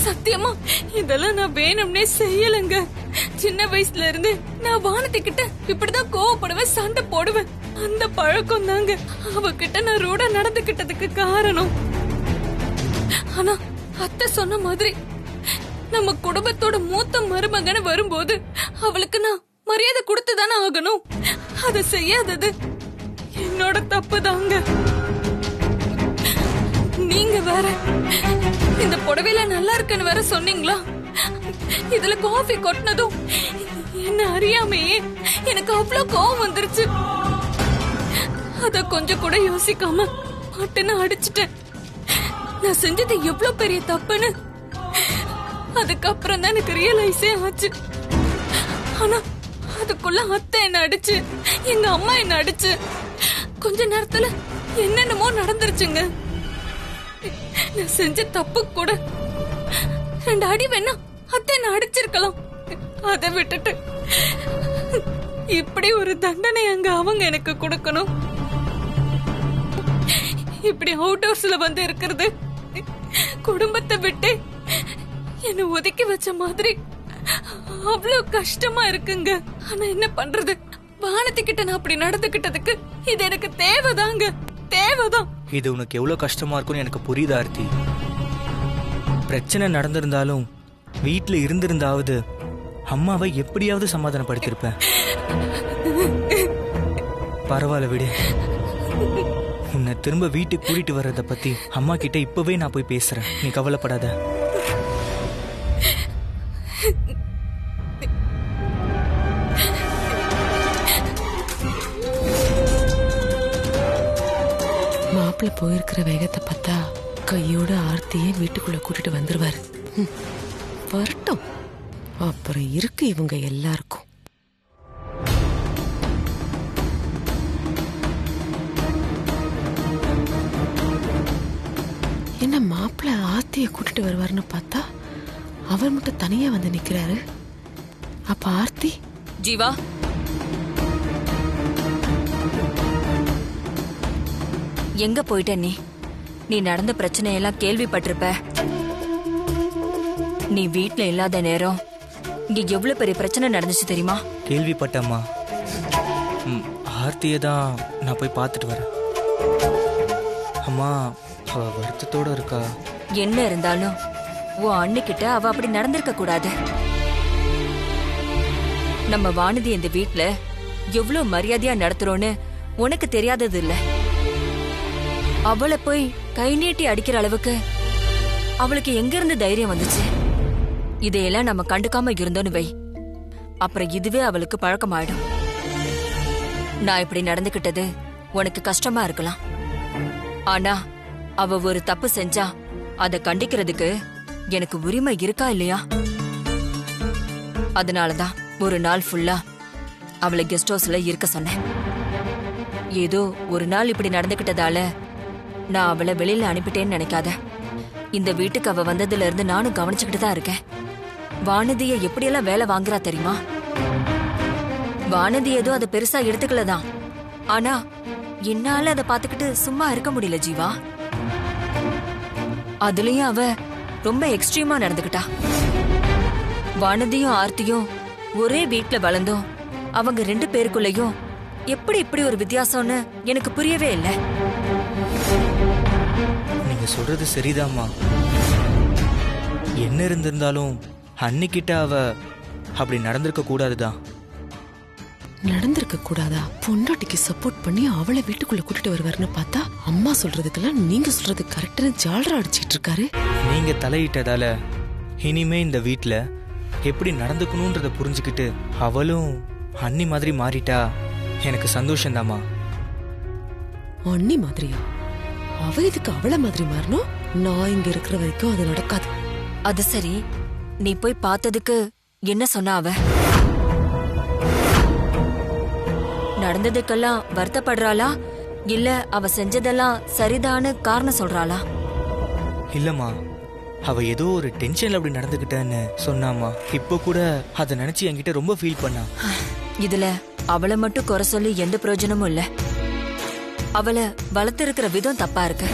சத்தியமா இதெல்லாம் நான் வேணும்னே செய்யலங்க. சின்ன வயசுல இருந்து நான் வானத்துக்கிட்ட இப்படிதான் கோவப்படுவேன், சண்டை போடுவேன். அந்த பழக்கம் தாங்க அவகிட்ட நான் ரூடா நடந்துகிட்டதுக்கு காரணம். ஆனா அத்தை சொன்ன மாதிரி நம்ம குடும்பத்தோட மூத்த மருமகன்னு வரும்போது அவளுக்கு நான் மரியாதை கொடுத்துதானே ஆகணும். அதை செய்யாதது என்னோட தப்பு தாங்க. நீங்க வேற இந்த புடவையில நல்லா இருக்குன்னு வேற சொன்னீங்களா? இதுல காஃபி கொட்டினதும் என்ன அறியாமையே எனக்கு அவ்வளவு கோவம் வந்துருச்சு. அத கொஞ்சம் கூட யோசிக்காம மாட்டுன்னு அடிச்சிட்டேன். நான் செஞ்சது எவ்வளவு பெரிய தப்புன்னு அதுக்கப்புறம் தான் எனக்கு ரியலைஸே ஆச்சு. ஆனா அதுக்குள்ள அத்தை என்ன அடிச்சு, எங்க அம்மா என்ன அடிச்சு, கொஞ்ச நேரத்துல என்னென்னமோ நடந்துருச்சுங்க. நான் செஞ்ச தப்பு கூட 2 அடி வேணா அத்தை என்ன அடிச்சிருக்கலாம். அதை விட்டுட்டு இப்படி ஒரு தண்டனை அங்க அவங்க எனக்கு கொடுக்கணும். இப்படி அவுட் ஹவுஸ்ல வந்து இருக்கிறது குடும்பத்தை விட்டு என்ன ஒதுக்கி வச்ச மாதிரி அவ்வளவு கஷ்டமா இருக்குங்க. ஆனா என்ன பண்றது, வானத்துக்கிட்ட நான் அப்படி நடந்துகிட்டதுக்கு இது எனக்கு தேவைதாங்க, தேவைதான். இது உனக்கு எவ்வளவு கஷ்டமா இருக்கும்னு எனக்கு புரியுது ஆர்த்தி. பிரச்சனை நடந்திருந்தாலும் வீட்டுல இருந்திருந்தாவது அம்மாவை எப்படியாவது சமாதானப்படுத்திருப்பேன். பரவாயில்ல விடு. உன்னை திரும்ப வீட்டுக்கு கூட்டிட்டு வர்றத பத்தி அம்மா கிட்ட இப்பவே நான் போய் பேசுறேன். நீ கவலைப்படாத. மாப்பிள்ள போயிருக்கிற வேகத்தை பார்த்தா கையோட ஆர்த்தியே வீட்டுக்குள்ள கூட்டிட்டு வந்துருவாரு. வரட்டும், அப்புறம் இருக்கு இவங்க எல்லாருக்கும். என்ன மாப்பிள்ள ஆர்த்தியை கூட்டிட்டு வருவாருன்னு பார்த்தா அவர் மட்டும் தனியா வந்து நிக்கிறாரு. அப்ப ஆர்த்தி ஜீவா, எங்க போயிட்ட நீ? நீ நடந்த பிரச்சனையெல்லாம் கேள்விப்பட்டிருப்ப. நீ வீட்ல இல்லாத நேரம் இங்க எவ்வளவு பெரிய பிரச்சனை நடந்துச்சு தெரியுமா? கேள்விப்பட்டம்மா. ஆர்த்தியை தான் நான் போய் பார்த்துட்டு வரேன். அம்மா அவ வருத்தத்தோட இருக்கா. என்ன இருந்தாலும் உன் அண்ணிக்கிட்ட அவ அப்படி நடந்திருக்க கூடாது. நம்ம வானதி இந்த வீட்ல எவ்வளவு மரியாதையா நடத்துறோன்னு உனக்கு தெரியாதது இல்ல. அவளை போய் கை நீட்டி அடிக்கிற அளவுக்கு அவளுக்கு எங்க இருந்து தைரியம் வந்துச்சு? இதையெல்லாம் நம்ம கண்டுக்காம இருந்தோன்னு வை, அப்புறம் இதுவே அவளுக்கு பழக்கமாயிடும். நான் இப்படி நடந்துகிட்டது உனக்கு கஷ்டமா இருக்கலாம். ஆனா அவ ஒரு தப்பு செஞ்சா அதை கண்டிக்கிறதுக்கு எனக்கு உரிமை இருக்கா இல்லையா? அதனாலதான் ஒரு நாள் ஃபுல்லா அவளை கெஸ்ட் ஹவுஸ்ல இருக்க சொன்னேன். ஏதோ ஒரு நாள் இப்படி நடந்துகிட்டதால நான் அவளை வெளியில அனுப்பிட்டேன்னு நினைக்காத. இந்த வீட்டுக்கு அவ வந்ததுல இருந்து நானும் கவனிச்சுக்கிட்டு தான் இருக்கேன். வானதிய எப்படியெல்லாம் வேலை வாங்குறா தெரியுமா? வானதி ஏதோ அதை பெருசா எடுத்துக்கலதான். ஆனா என்னால அதை பாத்துக்கிட்டு சும்மா இருக்க முடியல ஜீவா. அதுலயும் அவ ரொம்ப எக்ஸ்ட்ரீமா நடந்துகிட்டா. வானதியும் ஆர்த்தியும் ஒரே வீட்ல வளர்ந்தோம். அவங்க 2 பேருக்குள்ளயும் எப்படி இப்படி ஒரு வித்தியாசம்னு எனக்கு புரியவே இல்லை. நீங்க சொல்றது சரிதாம்மா. என்ன இருந்திருந்தாலும் அன்னிக்கிட்ட அவ அப்படி நடந்திருக்க கூடாதுதான். நடந்திருக்க கூடாதா? பொண்டாட்டிக்கு சப்போர்ட் பண்ணி அவளை வீட்டுக்குள்ள கூட்டிட்டு வருவாருன்னு பார்த்தா அம்மா சொல்றதுக்கெல்லாம் நீங்க சொல்றது கரெக்ட்னு ஜால்ரா அடிச்சிட்டு இருக்காரு. நீங்க தலையிட்டதால இனிமே இந்த வீட்ல எப்படி நடந்துக்கணும்ன்றத புரிஞ்சுக்கிட்டு அவளும் அண்ணி மாதிரி மாறிட்டா எனக்கு சந்தோஷம்தாம்மா. அண்ணி மாதிரியா? அவ இதுக்கு அவளை மாதிரி மாறணும்? நான் இங்க இருக்கிற வரைக்கும் அது நடக்காது. அது சரி, நீ போய் பார்த்ததுக்கு என்ன சொன்னா அவ? நடந்ததுக்கெல்லாம் வருத்தப்படுறாளா இல்ல அவ செஞ்சதெல்லாம் சரிதான்னு காரணம் சொல்றாளா? இல்லம்மா, அவ ஏதோ ஒரு டென்ஷன்ல அப்படி நடந்துகிட்டேன்னு சொன்னாமா. இப்போ கூட அதை நினைச்சு என்கிட்ட ரொம்ப ஃபீல் பண்ணா. இதுல அவளை மட்டும் குறை சொல்லி எந்த பிரயோஜனமும் இல்ல. அவளை வளர்த்து இருக்கிற விதம் தப்பா இருக்கு.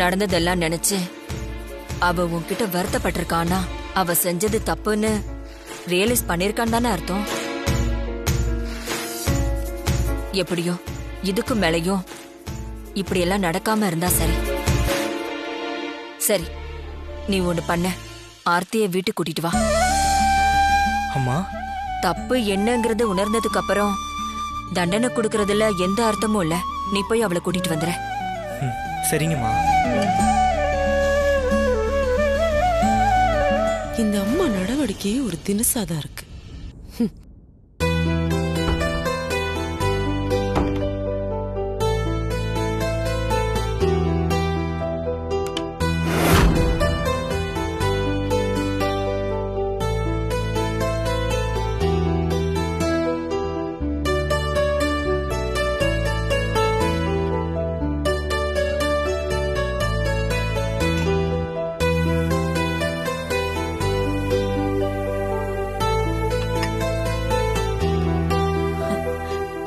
நடந்ததெல்லாம் நினைச்சு அவ உன்கிட்ட வருத்தப்பட்டிருக்கானா அவ செஞ்சது தப்புன்னு ரியலைஸ் பண்ணிருக்கான்னு தானே அர்த்தம். எப்படியோ இதுக்கு மேலையும் இப்படி எல்லாம் நடக்காம இருந்தா சரி. சரி, நீ ஒண்ணு பண்ண, ஆர்த்திய வீட்டுக்கு கூட்டிட்டு வா. அம்மா, தப்பு என்னங்கறது உணர்ந்ததுக்கு அப்புறம் தண்டனை கொடுக்கறதுல எந்த அர்த்தமும் இல்ல. நீ போய் அவளை கூட்டிட்டு வந்துற. சரிங்கம்மா. இந்த அம்மா நடவடிக்கையே ஒரு தினசாதான் இருக்கு.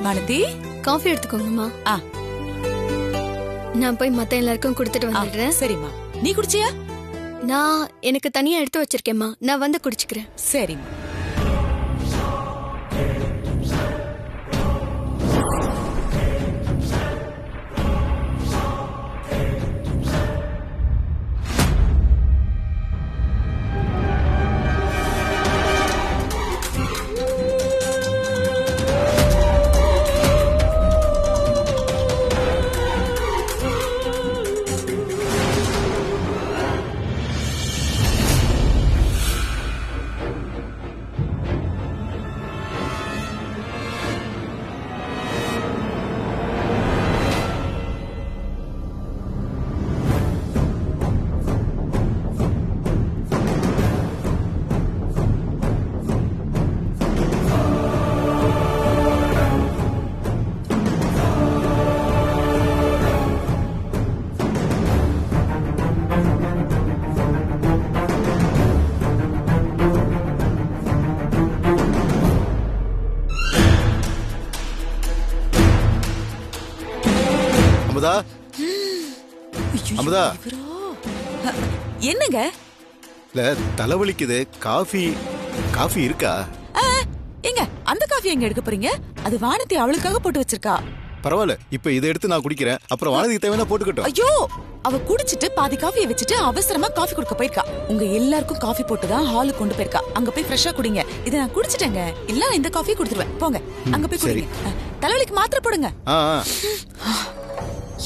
வானதி, காஃபி எடுத்துக்கோங்கம்மா. ஆ. நான் போய் மத்த எல்லாருக்கும் கொடுத்துட்டு வந்துடுறேன். சரிம்மா. நீ குடிச்சியா? நான் எனக்கு தனியா எடுத்து வச்சிருக்கேம்மா, நான் வந்து குடிச்சுக்கிறேன். சரிம்மா. அமுதா, அமுதா. என்னங்க? இல்ல, தலைவலிக்குது. காஃபி காஃபி இருக்கா? எங்க அந்த காஃபி எங்க எடுக்க போறீங்க? அது வானதி அவளுக்காக போட்டு வச்சிருக்கா. பரவாயில்ல, இப்ப இதை எடுத்து நான் குடிக்கிறேன். அப்புறம் வானதிக்கு தேவையான போட்டுக்கட்டும். ஐயோ, அவ குடிச்சிட்டு பாதி காஃபியை வச்சுட்டு அவசரமா காஃபி கொடுக்க போயிருக்கா. உங்க எல்லாருக்கும் காஃபி போட்டுதான் ஹாலுக்கு கொண்டு போயிருக்கா. அங்க போய் ஃப்ரெஷ்ஷா குடிங்க. இதை நான் குடிச்சிட்டேங்க. இல்ல இந்த காஃபி கொடுத்துருவேன். போங்க, அங்க போய் குடிங்க. தலைவலிக்கு மாத்திரை போடுங்க.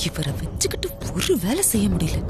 இவரை வச்சுக்கிட்டு ஒரு வேலை செய்ய முடியல.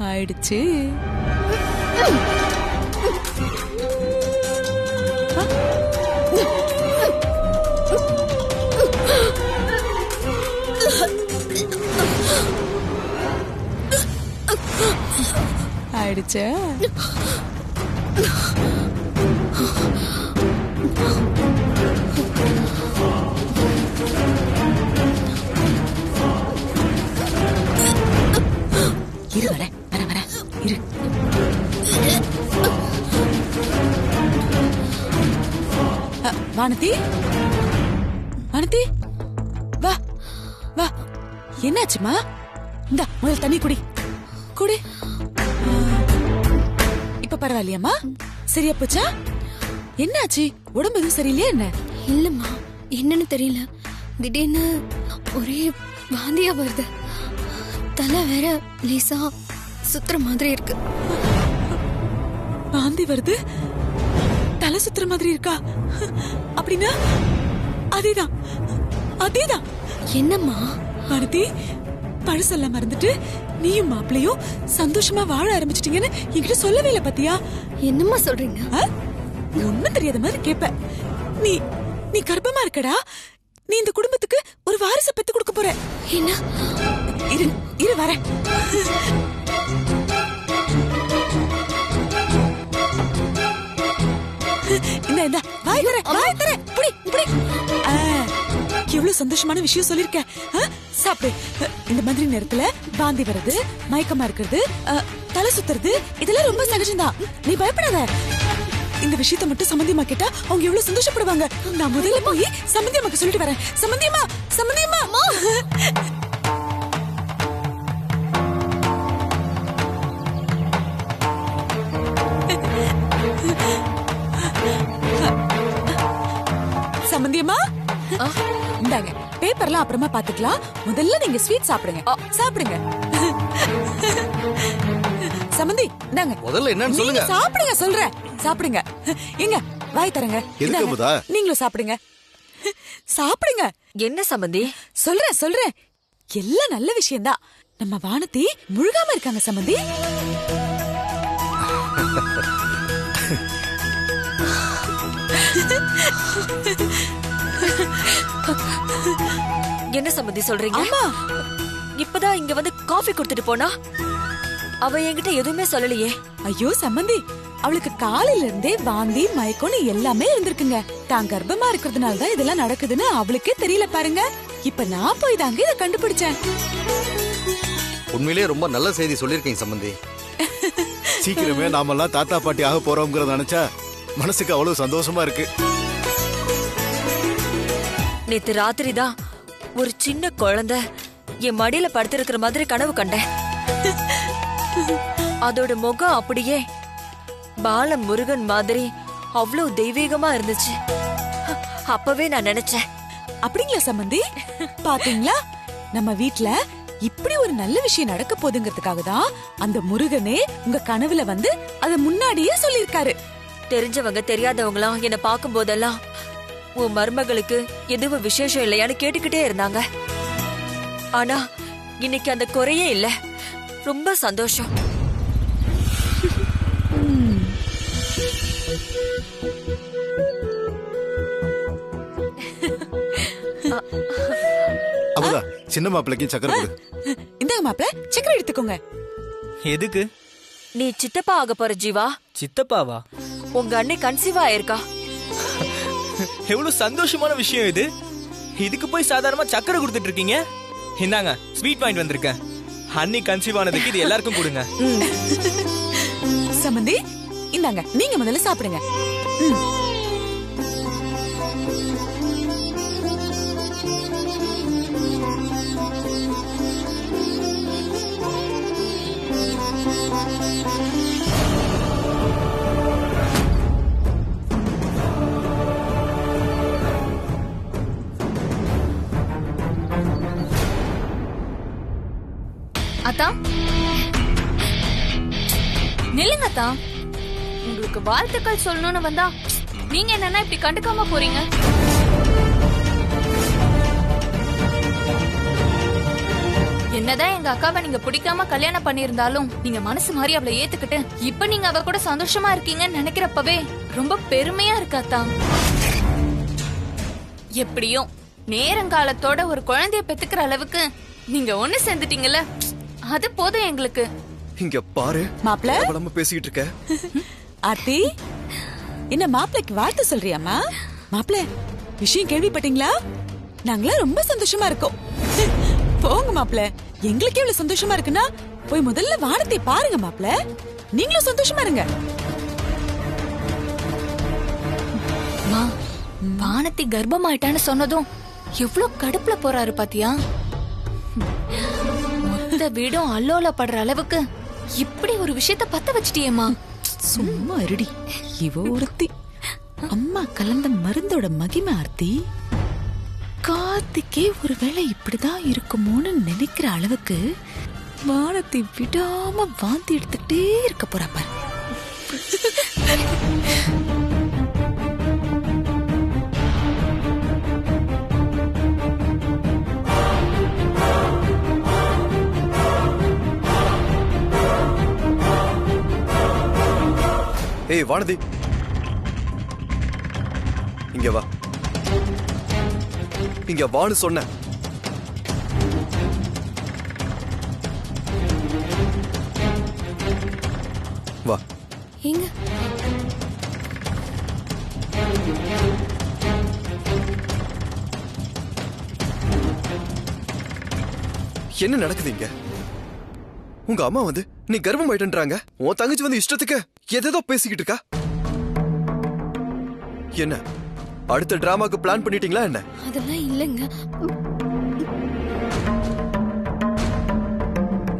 ஆயிடுச்சு. ஆயிடுச்சு. இரு, வர வர வர இரு. வானதி, வானதி, வா வா. என்னாச்சுமா? இந்தா முதல் தண்ணி குடி குடி. இப்ப பரவாயில்லையாமா? சரியா போச்சா? என்னாச்சு? உடம்பு எதுவும் சரியில்லையா என்ன? இல்லம்மா, என்னன்னு தெரியல. திடீர்னு ஒரே வாந்தியா வருது. தலை வேற லேசா சுத்துற மாதிரி இருக்கு. வாந்தி வருது, தலை சுத்துற மாதிரி இருக்கா? அப்படின்னா அதேதான் அதேதான். என்னம்மா? வானதி, பழசெல்லாம் மறந்துட்டு நீயும் மாப்பிளையும் சந்தோஷமா வாழ ஆரம்பிச்சிட்டீங்கன்னு என்கிட்ட சொல்லவே இல்ல பாத்தியா? என்னம்மா சொல்றீங்க? ஒண்ணும் தெரியாத மாதிரி கேப்ப. நீ நீ கர்ப்பமா இருக்கடா. நீ இந்த குடும்பத்துக்கு ஒரு வாரிசை பெத்து கொடுக்க போற. என்ன? இரு இரு வரேன். இந்த வாய் தர புடி புடி. எவ்வளவு சந்தோஷமான விஷயம் சொல்லிருக்க. சாப்பிடு. இந்த மாதிரி நேரத்துல வாந்தி வருது, மயக்கமா இருக்கிறது, தலை சுத்துறது இதெல்லாம் ரொம்ப சகஜம்தான். நீ பயப்படாத. இந்த விஷயத்தை மட்டும் சம்பந்தியமா கேட்டா அவங்க எவ்வளவு சந்தோஷப்படுவாங்க. நான் முதல்ல போய் சம்பந்தியம்மாக்கு சொல்லிட்டு வரேன். சம்பந்தியம்மா, சம்பந்தியம்மா. சம்பந்தியம்மா, இந்தாங்க பேப்பர்லாம் அப்புறமா பாத்துக்கலாம். முதல்ல நீங்க ஸ்வீட் சாப்பிடுங்க. சாப்பிடுங்க. சம்பந்தி, இந்தாங்க முதல்ல என்னன்னு சொல்லுங்க. சாப்பிடுங்க சொல்றேன். சாப்பிடுங்க. எங்க வாய் தரங்க. நீங்களும் சாப்பிடுங்க. சாப்பிடுங்க. என்ன சம்பந்தி? சொல்றேன். எல்லாம் நல்ல விஷயம்தான். நம்ம வானதி முழுகாம இருக்காங்க சம்பந்தி. என்ன சம்பந்தி சொல்றீங்க? ஆமா, இப்பதான் இங்க வந்து காஃபி கொடுத்துட்டு போனா. அவ என்கிட்ட எதுவுமே சொல்லலையே. ஐயோ சம்பந்தி, அவளுக்கு காலையில இருந்தே வாந்தி மயக்கம்னு எல்லாமே இருந்திருக்குங்க. தான் கர்ப்பமா இருக்கிறதுனால தான் இதெல்லாம் நடக்குதுன்னு அவளுக்கே தெரியல பாருங்க. இப்ப நான் போய் தாங்க இதை கண்டுபிடிச்சேன். உண்மையிலேயே ரொம்ப நல்ல செய்தி சொல்லிருக்கீங்க சம்பந்தி. சீக்கிரமே நாமெல்லாம் தாத்தா பாட்டி ஆக போறோம்ங்கறத நினைச்சா மனசுக்கு அவ்வளவு சந்தோஷமா இருக்கு. நேத்து ராத்திரி தான் ஒரு சின்ன குழந்தை என் மடியில படுத்திருக்கிற மாதிரி கனவு கண்டேன். அதோட முகம் அப்படியே பால முருகன் மாதிரி அவ்வளவு தெய்வீகமா இருந்துச்சு. அப்பவே நான் நினைச்சேன். அப்படிங்களா சம்பந்தி? பாத்தீங்களா, நம்ம வீட்ல இப்படி ஒரு நல்ல விஷயம் நடக்க போகுதுங்கிறதுக்காக தான் அந்த முருகனே உங்க கனவுல வந்து அத முன்னாடியே சொல்லிருக்காரு. தெரிஞ்சவங்க தெரியாதவங்களாம் என்ன பார்க்கும் போதெல்லாம் உன் மருமகளுக்கு எதுவும் விசேஷம் இல்லையான்னு கேட்டுக்கிட்டே இருந்தாங்க. ஆனா இன்னைக்கு அந்த குறையே இல்ல. ரொம்ப சந்தோஷம். அமுதா, சின்ன மாப்பிள்ளைக்கும் சக்கரை கொடு. இந்தாங்க மாப்பிள்ள, சக்கரை எடுத்துக்கோங்க. எதுக்கு? நீ சித்தப்பா ஆக போற ஜீவா. சித்தப்பாவா? உங்க அண்ணி கன்சீவா ஆயிருக்கா. எவ்வளவு சந்தோஷமான விஷயம் இது. இதுக்கு போய் சாதாரணமா சக்கரை கொடுத்துட்டு இருக்கீங்க. இந்தாங்க ஸ்வீட் பாயிண்ட் வந்திருக்கேன். அண்ணி கன்சீவ் ஆனதுக்கு இது எல்லாருக்கும் கொடுங்க. சம்பந்தி, இந்தாங்க நீங்க முதல்ல சாப்பிடுங்க. அத்தா, நில்லுங்க அத்தா. உங்களுக்கு வாழ்த்துக்கள் சொல்லணும்னு வந்தா நீங்க என்னன்னா இப்படி கண்டுக்காம போறீங்க? என்னதான் எங்க அக்காவை நீங்க பிடிக்காம கல்யாணம் பண்ணிருந்தாலும் நீங்க மனசு மாதிரி அவளை ஏத்துக்கிட்டு இப்ப நீங்க அவ கூட சந்தோஷமா இருக்கீங்கன்னு நினைக்கிறப்பவே ரொம்ப பெருமையா இருக்காத்தா. எப்படியோ நேரங்காலத்தோட ஒரு குழந்தைய பெத்துக்கிற அளவுக்கு நீங்க ஒண்ணு சேர்ந்துட்டீங்கல்ல, அது போதும் எங்களுக்கு. இங்க பாரு மாப்பிள்ள, நம்ம பேசிக்கிட்டு இருக்க. ஆர்த்தி, என்ன மாப்பிள்ளைக்கு வாழ்த்து சொல்றியாமா? மாப்பிள்ள, விஷயம் கேள்விப்பட்டீங்களா? நாங்களா ரொம்ப சந்தோஷமா இருக்கோம். போங்க மாப்பிள்ள, எங்களுக்கே இவ்வளவு சந்தோஷமா இருக்குன்னா போய் முதல்ல வானத்தை பாருங்க மாப்பிள்ள. நீங்களும் சந்தோஷமா இருங்க. வானத்தை கர்ப்பமாயிட்டான்னு சொன்னதும் எவ்வளவு கடுப்புல போறாரு பாத்தியா? மொத்த வீடும் அல்லோல படுற அளவுக்கு இப்படி ஒரு விஷயத்த பத்த வச்சிட்டியேமா. சும்மா இருடி. இவ ஒருத்தி அம்மா கலந்த மருந்தோட மகிமை ஆர்த்தி. கார்த்திக்கே ஒருவேளை இப்படிதான் இருக்குமோன்னு நினைக்கிற அளவுக்கு வானத்தை விடாம வாந்தி எடுத்துக்கிட்டே இருக்க போறா பாரு. ஏய் வானதி, இங்க வா. இங்க வான்னு சொன்ன. வா. எங்க என்ன நடக்குது இங்க? உங்க அம்மா வந்து நீ கர்ப்பம் ஆயிட்டுன்றாங்க. உன் தங்கச்சி வந்து இஷ்டத்துக்கு எதேதோ பேசிக்கிட்டு இருக்கா. என்ன அடுத்த டிராமாக்கு பிளான் பண்ணிட்டீங்களா என்ன? அதெல்லாம் இல்லங்க.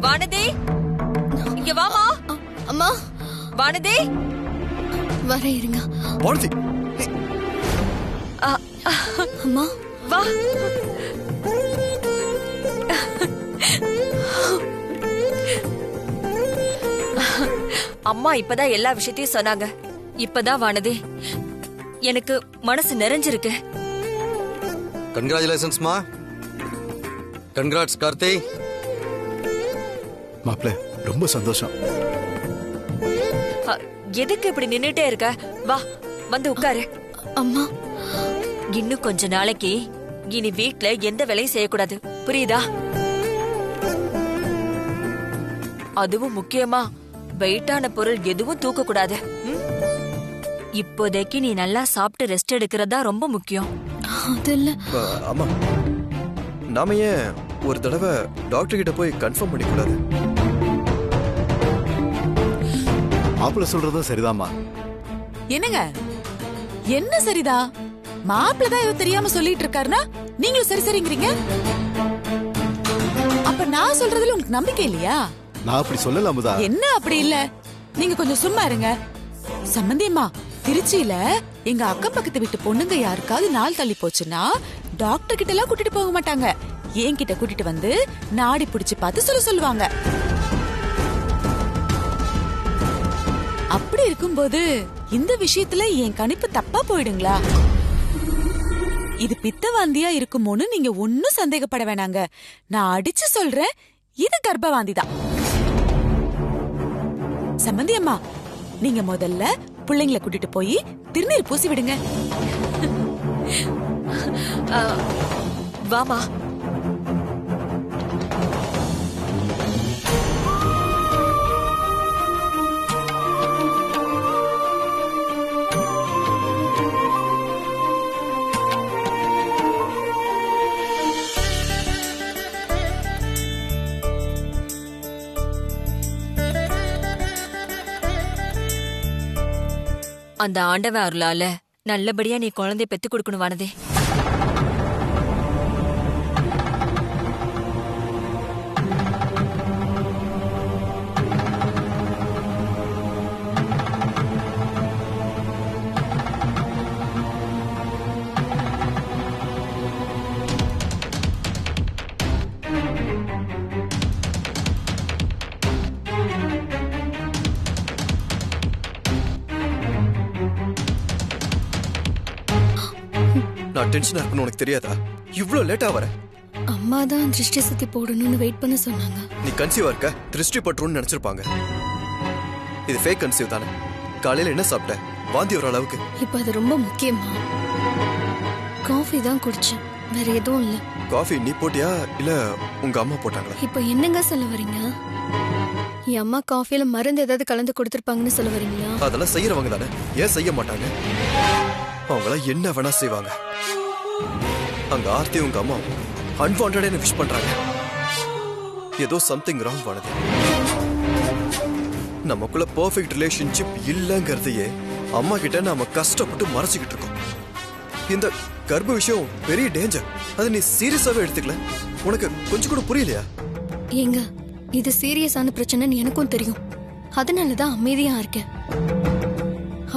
வானதி, இங்க வாமா. அம்மா வானதி, வர இருங்க. வானதி, அம்மா வா. அம்மா இப்பதான் எல்லா விஷயத்தையும் சொன்னாங்க. இப்பதான் வானதி எனக்கு மனசு நிறைஞ்சிருக்கு. கங்க்ராச்சுலேஷன்ஸ்மா. கங்க்ராட்ஸ் கார்த்தி. மாப்ள ரொம்ப சந்தோஷம். எதுக்கு இப்படி நின்னுட்டே இருக்க? வா, வந்து உட்காரு. அம்மா இன்னும் கொஞ்ச நாளைக்கு இனி வீட்ல எந்த வேலையும் செய்யக்கூடாது, புரியுதா? அதுவும் முக்கியமா வெயிட்டான பொருள் எதுவும் தூக்க கூடாது. இப்போதைக்கு நீ நல்லா சாப்பிட்டு ரெஸ்ட் எடுக்கிறதா ரொம்ப முக்கியம். அதல்ல அம்மா, நாம ஏன் ஒரு தடவை டாக்டர் கிட்ட போய் கன்ஃபார்ம் பண்ணிக்கூடாது? மாப்பிள்ள சொல்றதும் சரிதாம்மா. என்னங்க என்ன சரிதா? மாப்பிள்ள தான் இவ தெரியாம சொல்லிட்டு இருக்காருன்னா நீங்களும் சரி சரிங்கிறீங்க. அப்ப நான் சொல்றதுல உங்களுக்கு நம்பிக்கை இல்லையா? நான் அப்படி சொல்லல அமுதா. என்ன அப்படி இல்ல, நீங்க கொஞ்சம் சும்மா இருங்க. சம்பந்தியம்மா, திருச்சியில எங்க அக்கம் பக்கத்து வீட்டு பொண்ணுங்க யாருக்காவது நாள் தள்ளி போச்சுன்னா டாக்டர் கிட்ட எல்லாம் கூட்டிட்டு போக மாட்டாங்க. என்கிட்ட கூட்டிட்டு வந்து நாடி புடிச்சு பார்த்து சொல்லுவாங்க. அப்படி இருக்கும்போது இந்த விஷயத்துல என் கணிப்பு தப்பா போயிடுங்களா? இது பித்தவாந்தியா இருக்குமோன்னு நீங்க ஒன்னும் சந்தேகப்பட வேணாங்க. நான் அடிச்சு சொல்றேன், இது கர்ப்பவாந்திதான். சம்பந்தி அம்மா, நீங்க முதல்ல பிள்ளைங்களை கூட்டிட்டு போய் திருநீர் பூசி விடுங்க. வாமா. அந்த ஆண்டவன் அருளால நல்லபடியா நீ குழந்தை பெத்து கொடுக்கணும் வானதே. நான் டென்ஷனா இருக்கணும் உனக்கு தெரியாதா? இவ்ளோ லேட்டா வர. அம்மா தான் திருஷ்டி சுத்தி போடணும்னு வெயிட் பண்ண சொன்னாங்க. நீ கன்சீவா இருக்க, திருஷ்டி பட்டுருன்னு நினைச்சிருப்பாங்க. இது ஃபேக் கன்சீவ் தானே? காலையில என்ன சாப்பிட்ட? வாந்தி வர அளவுக்கு. இப்ப அது ரொம்ப முக்கியமா? காஃபி தான் குடிச்சேன், வேற எதுவும் இல்ல. காஃபி நீ போட்டியா இல்ல உங்க அம்மா போட்டாங்களா? இப்ப என்னங்க சொல்ல வரீங்க? என் அம்மா காஃபில மருந்து ஏதாவது கலந்து கொடுத்திருப்பாங்கன்னு சொல்ல வரீங்களா? அதெல்லாம் செய்யறவங்க தானே, ஏன் செய்ய மாட்டாங்க? அவங்கள என்ன வேணா செய்வாங்க. அங்க ஆர்த்தி உங்க அம்மா அன்வான்டா என்ன விஷ் பண்றாங்க. ஏதோ சம்திங் ராங் வானது. நமக்குள்ள பெர்ஃபெக்ட் ரிலேஷன்ஷிப் இல்லங்கிறதையே அம்மா கிட்ட நாம கஷ்டப்பட்டு மறைச்சிக்கிட்டு இருக்கோம். இந்த கர்ப்ப விஷயம் பெரிய டேஞ்சர். அதை நீ சீரியஸாவே எடுத்துக்கல. உனக்கு கொஞ்சம் கூட புரியலையா? ஏங்க, இது சீரியஸான பிரச்சனைன்னு எனக்கும் தெரியும். அதனாலதான் அமைதியா இருக்கேன்.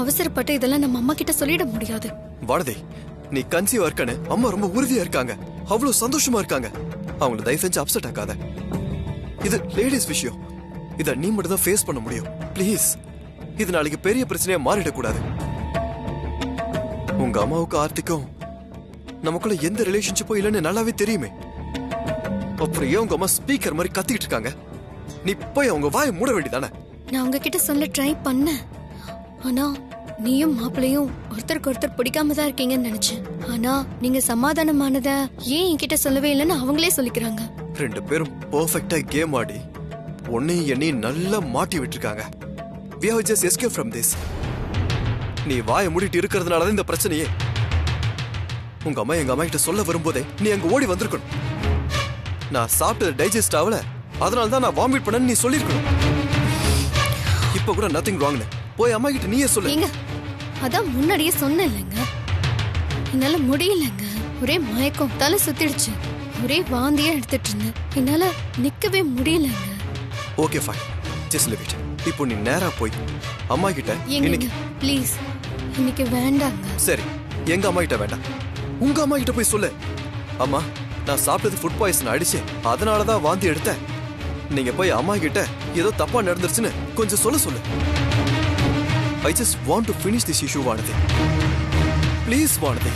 அவசரப்பட்டு இதெல்லாம் நம்ம அம்மா கிட்ட சொல்லிட முடியாது. வானதி, நீ கன்சீவா இருக்கானு அம்மா ரொம்ப உறுதியா இருக்காங்க, அவ்வளவு சந்தோஷமா இருக்காங்க. அவங்கள தயவு செஞ்சு அப்செட் ஆக்காத. இது லேடிஸ் விஷயம், இத நீ மட்டும் தான் ஃபேஸ் பண்ண முடியும். ப்ளீஸ், இது நாளைக்கு பெரிய பிரச்சனையா மாறிடக்கூடாது. உங்க அம்மாவுக்கு ஆர்த்திக்கும் நமக்குள்ள எந்த ரிலேஷன்ஷிப்பும் இல்லைன்னு நல்லாவே தெரியுமே. அப்புறம் ஏன் உங்க அம்மா ஸ்பீக்கர் மாதிரி கத்திக்கிட்டு இருக்காங்க? நீ போய் அவங்க வாயை மூட வேண்டியதானே? நான் உங்ககிட்ட சொல்ல ட்ரை பண்ணேன். ஆனா நீயும் மாப்பிளையும் ஒருத்தருக்கு ஒருத்தர் பிடிக்காம தான் இருக்கீங்கன்னு நினைச்சேன். ஆனா நீங்க சமாதானமானத ஏன் என்கிட்ட சொல்லவே இல்லைன்னு அவங்களே சொல்லிக்கிறாங்க. 2 பேரும் பெர்ஃபெக்ட்டா கேம் ஆடி உன்னையும் என்னையும் நல்லா மாட்டி விட்டுருக்காங்க. We have just escaped from this. நீ வாயை மூடிட்டு இருக்கிறதுனால தான் இந்த பிரச்சனையே. உங்க அம்மா எங்க அம்மா கிட்ட சொல்ல வரும்போதே நீ அங்க ஓடி வந்திருக்கணும். நான் சாப்பிட்டது டைஜஸ்ட் ஆகல, அதனால தான் நான் வாமிட் பண்ணேன்னு நீ சொல்லிருக்கணும். இப்ப கூட நத்திங் ராங்னு போய் அம்மா கிட்ட நீயே சொல்லு. ஏங்க, அதான் முன்னாடியே சொன்னேன் இல்லைங்க, என்னால முடியலங்க. ஒரே மயக்கம், தலை சுத்திடுச்சு, ஒரே வாந்தியா எடுத்துட்டு இருந்தேன், என்னால நிக்கவே முடியலங்க. Okay fine, just live it. இப்போ நீ நேரா போய் அம்மா கிட்ட ஏங்க இன்னைக்கு ப்ளீஸ், இன்னைக்கு வேண்டாங்க. சரி, எங்க அம்மா கிட்ட வேண்டாம், உங்க அம்மா கிட்ட போய் சொல்லு. அம்மா, நான் சாப்பிட்டது ஃபுட் பாய்சன் ஆயிடுச்சு, அதனாலதான் வாந்தி எடுத்தேன். நீங்க போய் அம்மா கிட்ட ஏதோ தப்பா நடந்துருச்சுன்னு கொஞ்சம் சொல்லு. I just want to finish this issue, Vanathy. Please, Vanathy.